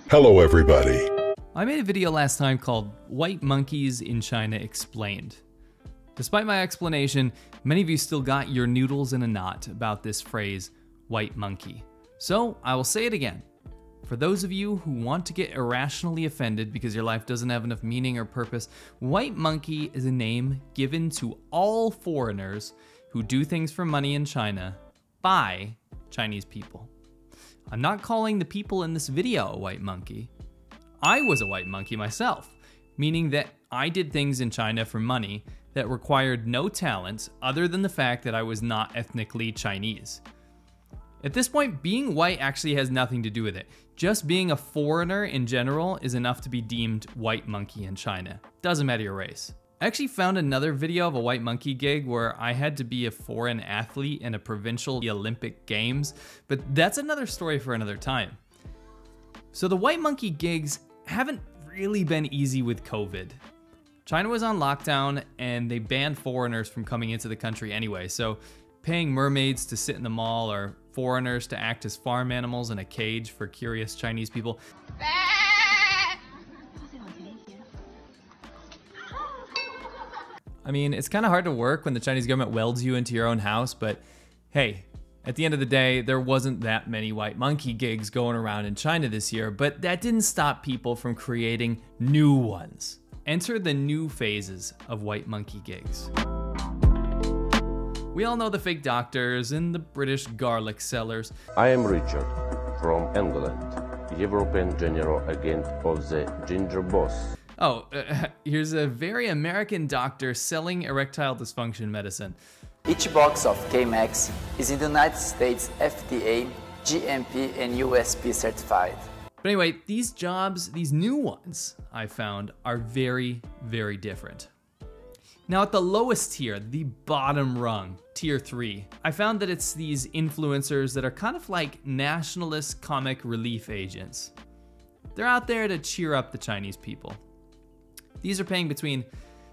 Hello everybody. I made a video last time called White Monkeys in China Explained. Despite my explanation, many of you still got your noodles in a knot about this phrase, white monkey. So I will say it again. For those of you who want to get irrationally offended because your life doesn't have enough meaning or purpose, white monkey is a name given to all foreigners who do things for money in China by Chinese people. I'm not calling the people in this video a white monkey. I was a white monkey myself, meaning that I did things in China for money that required no talent other than the fact that I was not ethnically Chinese. At this point, being white actually has nothing to do with it. Just being a foreigner in general is enough to be deemed white monkey in China. Doesn't matter your race. I actually found another video of a white monkey gig where I had to be a foreign athlete in a provincial Olympic Games, but that's another story for another time. So the white monkey gigs haven't really been easy with COVID. China was on lockdown and they banned foreigners from coming into the country anyway, so paying mermaids to sit in the mall or foreigners to act as farm animals in a cage for curious Chinese people. I mean, it's kind of hard to work when the Chinese government welds you into your own house, but hey, at the end of the day, there wasn't that many white monkey gigs going around in China this year, but that didn't stop people from creating new ones. Enter the new phases of white monkey gigs. We all know the fake doctors and the British garlic sellers. I am Richard from England, European General Agent of the Ginger Boss. Oh, here's a very American doctor selling erectile dysfunction medicine. Each box of K-Max is in the United States FDA, GMP, and USP certified. But anyway, these jobs, these new ones I found are very, very different. Now at the lowest tier, the bottom rung, tier 3, I found that it's these influencers that are kind of like nationalist comic relief agents. They're out there to cheer up the Chinese people. These are paying between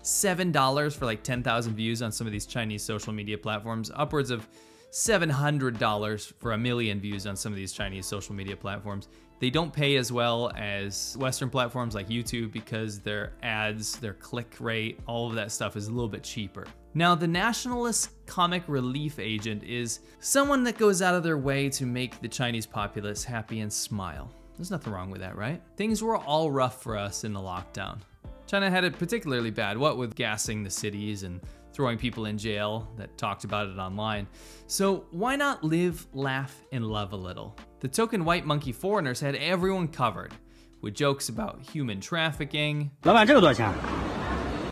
$7 for like 10,000 views on some of these Chinese social media platforms, upwards of $700 for 1 million views on some of these Chinese social media platforms. They don't pay as well as Western platforms like YouTube because their ads, their click rate, all of that stuff is a little bit cheaper. Now, the nationalist comic relief agent is someone that goes out of their way to make the Chinese populace happy and smile. There's nothing wrong with that, right? Things were all rough for us in the lockdown. China had it particularly bad, what with gassing the cities and throwing people in jail that talked about it online. So why not live, laugh, and love a little? The token white monkey foreigners had everyone covered, with jokes about human trafficking. 老板，这个多少钱？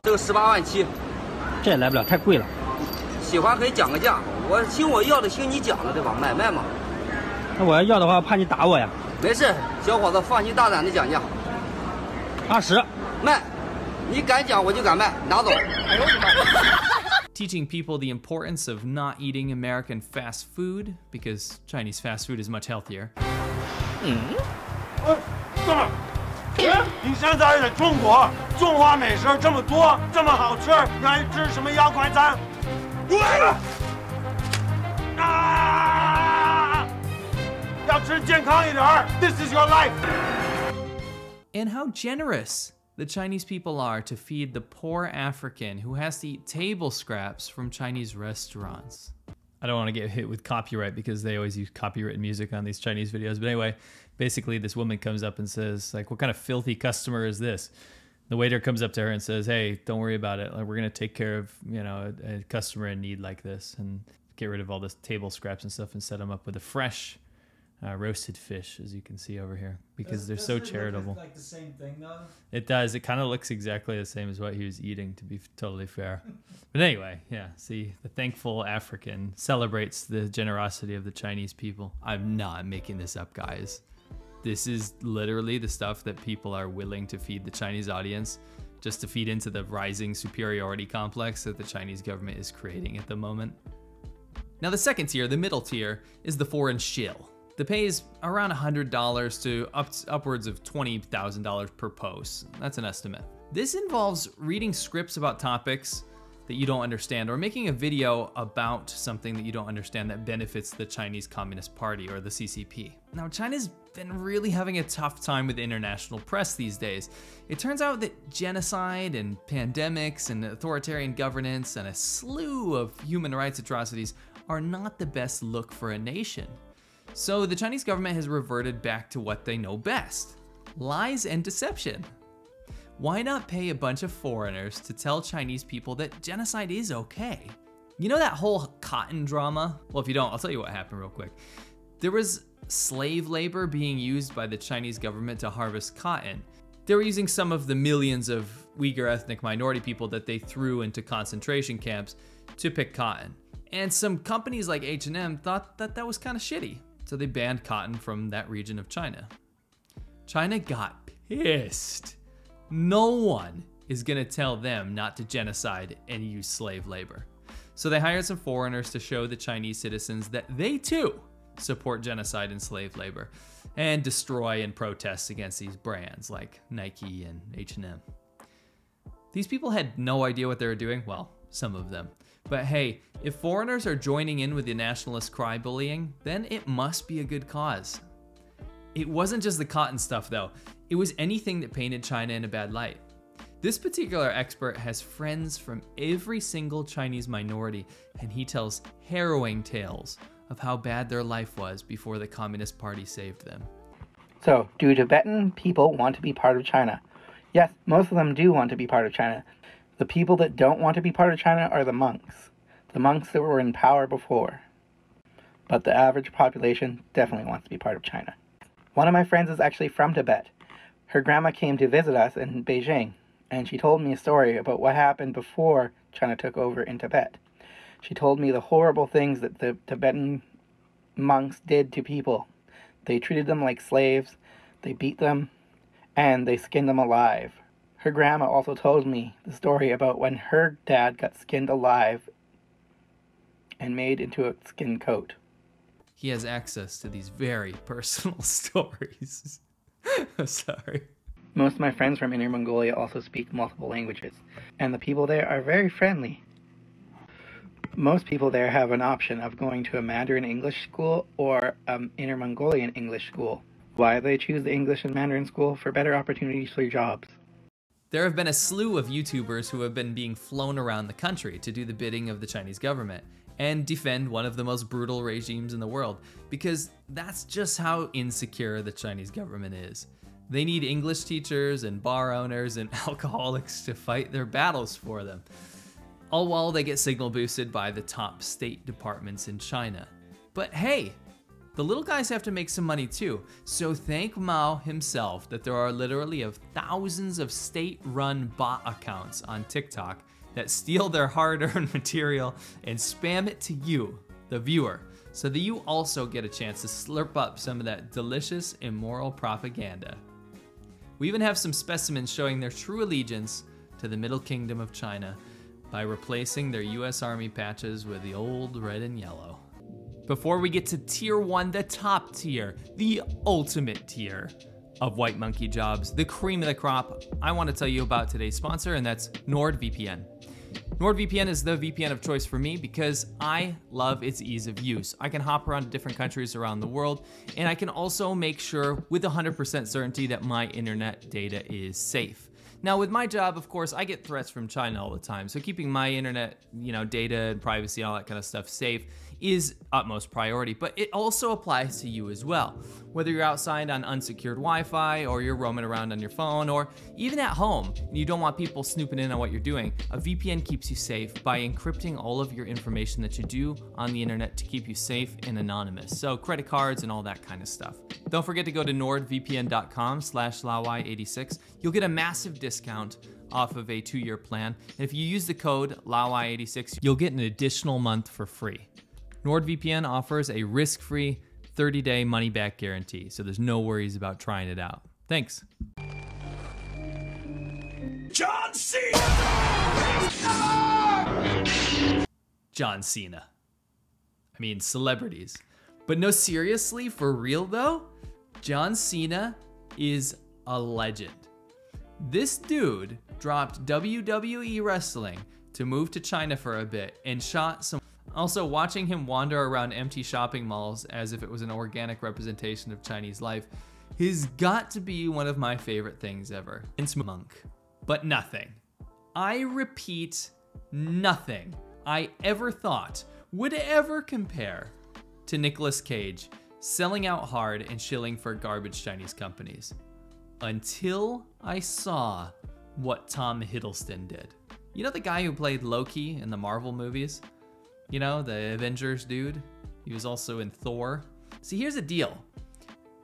这个18万7，这也来不了，太贵了。喜欢可以讲个价，我要的听你讲的，对吧？买卖嘛。那我要的话，怕你打我呀。没事，小伙子放心大胆的讲价。20，卖。你敢讲我就敢卖，拿走。Teaching people the importance of not eating American fast food because Chinese fast food is much healthier. 哥们儿，你现在在中国，中华美食这么多，这么好吃，你还吃什么洋快餐？滚！啊！要吃健康一点儿。This is your life. And how generous the Chinese people are to feed the poor African who has to eat table scraps from Chinese restaurants. I don't want to get hit with copyright because they always use copyrighted music on these Chinese videos. But anyway, basically this woman comes up and says, like, what kind of filthy customer is this? The waiter comes up to her and says, hey, don't worry about it. Like, we're going to take care of, you know, a customer in need like this and get rid of all this table scraps and stuff and set them up with a fresh roasted fish, as you can see over here, because they're so charitable. Look like the same thing though? It does. It kind of looks exactly the same as what he was eating, to be totally fair. But anyway, yeah, see, the thankful African celebrates the generosity of the Chinese people. I'm not making this up, guys. This is literally the stuff that people are willing to feed the Chinese audience just to feed into the rising superiority complex that the Chinese government is creating at the moment. Now, the second tier, the middle tier, is the foreign shill. The pay is around $100 to upwards of $20,000 per post. That's an estimate. This involves reading scripts about topics that you don't understand, or making a video about something that you don't understand that benefits the Chinese Communist Party or the CCP. Now, China's been really having a tough time with international press these days. It turns out that genocide and pandemics and authoritarian governance and a slew of human rights atrocities are not the best look for a nation. So the Chinese government has reverted back to what they know best: lies and deception. Why not pay a bunch of foreigners to tell Chinese people that genocide is okay? You know that whole cotton drama? Well, if you don't, I'll tell you what happened real quick. There was slave labor being used by the Chinese government to harvest cotton. They were using some of the millions of Uyghur ethnic minority people that they threw into concentration camps to pick cotton. And some companies like H&M thought that that was kind of shitty, so they banned cotton from that region of China. China got pissed. No one is gonna tell them not to genocide and use slave labor. So they hired some foreigners to show the Chinese citizens that they too support genocide and slave labor and destroy and protest against these brands like Nike and H&M. These people had no idea what they were doing. Well, some of them. But hey, if foreigners are joining in with the nationalist cry bullying, then it must be a good cause. It wasn't just the cotton stuff though. It was anything that painted China in a bad light. This particular expert has friends from every single Chinese minority, and he tells harrowing tales of how bad their life was before the Communist Party saved them. So, do Tibetan people want to be part of China? Yes, most of them do want to be part of China. The people that don't want to be part of China are the monks that were in power before. But the average population definitely wants to be part of China. One of my friends is actually from Tibet. Her grandma came to visit us in Beijing, and she told me a story about what happened before China took over in Tibet. She told me the horrible things that the Tibetan monks did to people. They treated them like slaves, they beat them, and they skinned them alive. Her grandma also told me the story about when her dad got skinned alive and made into a skin coat. He has access to these very personal stories. Sorry. Most of my friends from Inner Mongolia also speak multiple languages, and the people there are very friendly. Most people there have an option of going to a Mandarin English school or an Inner Mongolian English school. Why they choose the English and Mandarin school? For better opportunities for jobs. There have been a slew of YouTubers who have been being flown around the country to do the bidding of the Chinese government and defend one of the most brutal regimes in the world, because that's just how insecure the Chinese government is. They need English teachers and bar owners and alcoholics to fight their battles for them, all while they get signal boosted by the top state departments in China. But hey, the little guys have to make some money too, so thank Mao himself that there are literally thousands of state-run bot accounts on TikTok that steal their hard-earned material and spam it to you, the viewer, so that you also get a chance to slurp up some of that delicious, immoral propaganda. We even have some specimens showing their true allegiance to the Middle Kingdom of China by replacing their US Army patches with the old red and yellow. Before we get to tier 1, the top tier, the ultimate tier of white monkey jobs, the cream of the crop, I want to tell you about today's sponsor, and that's NordVPN. NordVPN is the VPN of choice for me because I love its ease of use. I can hop around to different countries around the world, and I can also make sure with 100% certainty that my internet data is safe. Now with my job, of course, I get threats from China all the time, so keeping my internet, data and privacy and all that kind of stuff safe is utmost priority, but it also applies to you as well. Whether you're outside on unsecured Wi-Fi, or you're roaming around on your phone, or even at home, and you don't want people snooping in on what you're doing, a VPN keeps you safe by encrypting all of your information that you do on the internet to keep you safe and anonymous. So credit cards and all that kind of stuff. Don't forget to go to nordvpn.com/Laowai86. You'll get a massive discount off of a 2-year plan. And if you use the code Laowai86, you'll get an additional month for free. NordVPN offers a risk-free 30-day money-back guarantee, so there's no worries about trying it out. Thanks. John Cena! John Cena. I mean, celebrities. But no, seriously, for real though, John Cena is a legend. This dude dropped WWE wrestling to move to China for a bit and shot some. Also, watching him wander around empty shopping malls as if it was an organic representation of Chinese life has got to be one of my favorite things ever. It's monk. But nothing, I repeat, nothing I ever thought would ever compare to Nicolas Cage selling out hard and shilling for garbage Chinese companies. Until I saw what Tom Hiddleston did. You know the guy who played Loki in the Marvel movies? You know, the Avengers dude? He was also in Thor. See, here's the deal.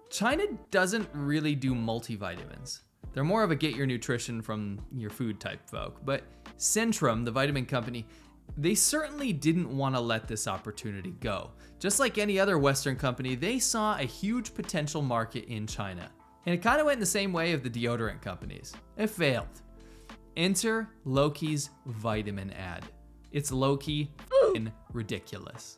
China doesn't really do multivitamins. They're more of a get your nutrition from your food type folk. But Centrum, the vitamin company, they certainly didn't want to let this opportunity go. Just like any other Western company, they saw a huge potential market in China. And it kind of went in the same way of the deodorant companies. It failed. Enter Loki's vitamin ad. It's low-key ridiculous.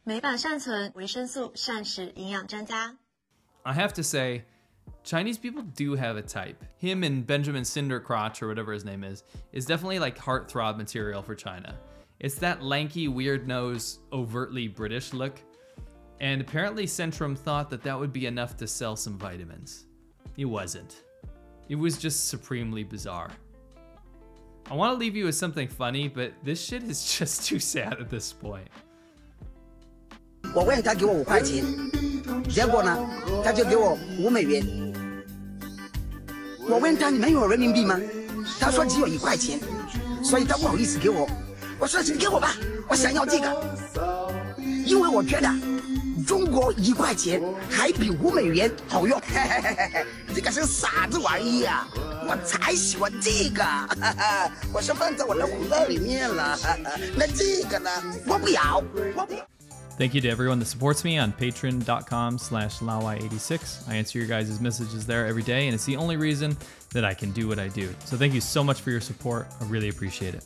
美版善存维生素膳食营养专家。I have to say, Chinese people do have a type. Him and Benjamin Cindercrotch, or whatever his name is definitely like heartthrob material for China. It's that lanky, weird nose, overtly British look. And apparently Centrum thought that that would be enough to sell some vitamins. It wasn't. It was just supremely bizarre. I want to leave you with something funny, but this shit is just too sad at this point. 我问他给我5块钱，结果呢，他就给我5美元。我问他你们有人民币吗？他说只有1块钱，所以他不好意思给我。我说请给我吧，我想要这个，因为我觉得中国1块钱还比5美元好用。这个是啥子玩意啊？我才喜欢这个，我是放在我的口袋里面了。那这个呢？我不要，我不要。 Thank you to everyone that supports me on patreon.com/Laowai86. I answer your guys' messages there every day, and it's the only reason that I can do what I do. So thank you so much for your support. I really appreciate it.